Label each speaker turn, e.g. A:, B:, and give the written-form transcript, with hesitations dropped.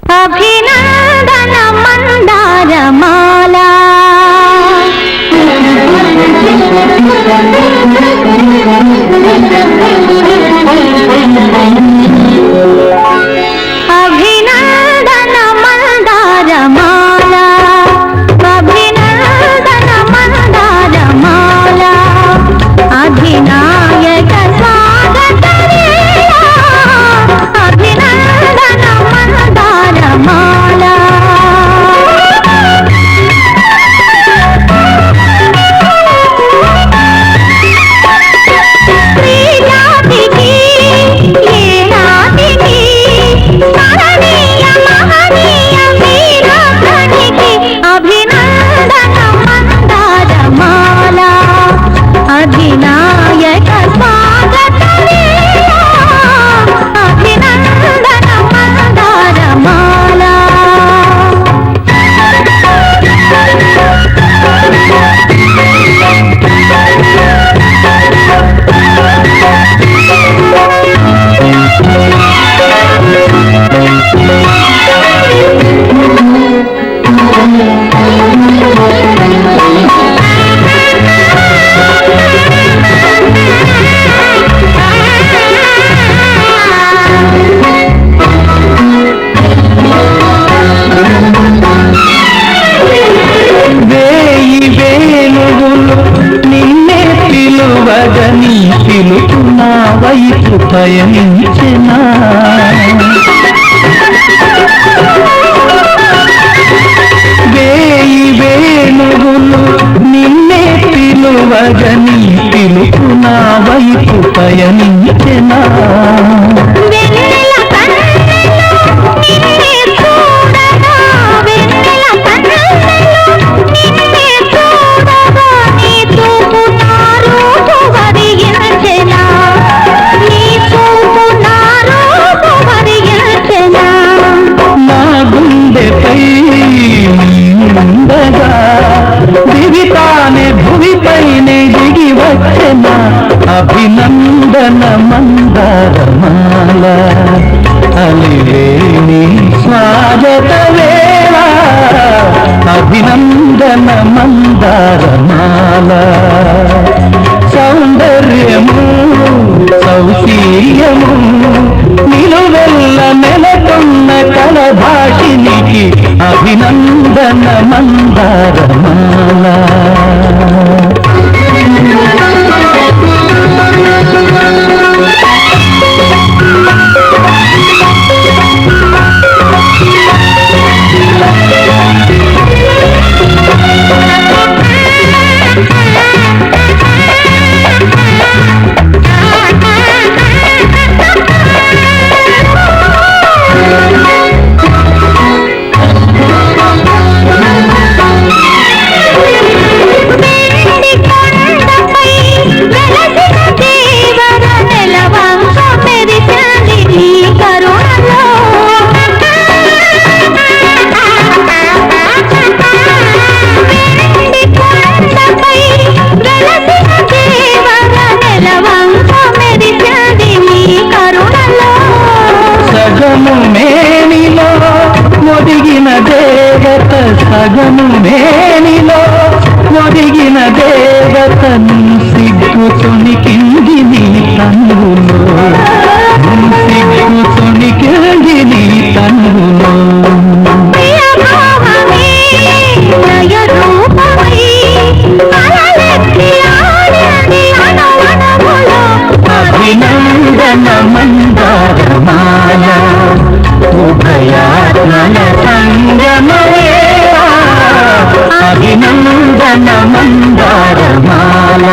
A: అభినందన మందారమాల అభినందన మందారమాల అభినందన మందారమాల అధినాయక స్వాగత వేళ అభినందన మందారమాల శ్రీజాతికి ఏనాటికి స్మరణీయ మహనీయ వీరానికి అభినందన మందారమాల అధినాయక స్వాగత వేళ అభినందన మందారమాల
B: పిలువగని పిలుపు నా వైపు పయనించెనా వేయి వేణువులు నిన్నే పిలువగని పిలుపు నా వైపు పయనించెనా దివితానే భువిపైనే దిగి వచ్చెన అభినందన మందారమాల అలివేణి స్వాగత వేళ అభినందన మందారమాల సౌందర్యము సౌశీల్యము నిలువెల్ల నెలకొన్న కలభాషినికి అభినందన మందారమాల సగము మేనిలో ఒదిగిన దేవత నీ సిగ్గు తొణికింది నీ తన్నులో సిగ్గు తొణికింది నీ తన్నులో అభినందన మందారమాల ఉభయాత్మల సంగమమే అభినందన మందారమాల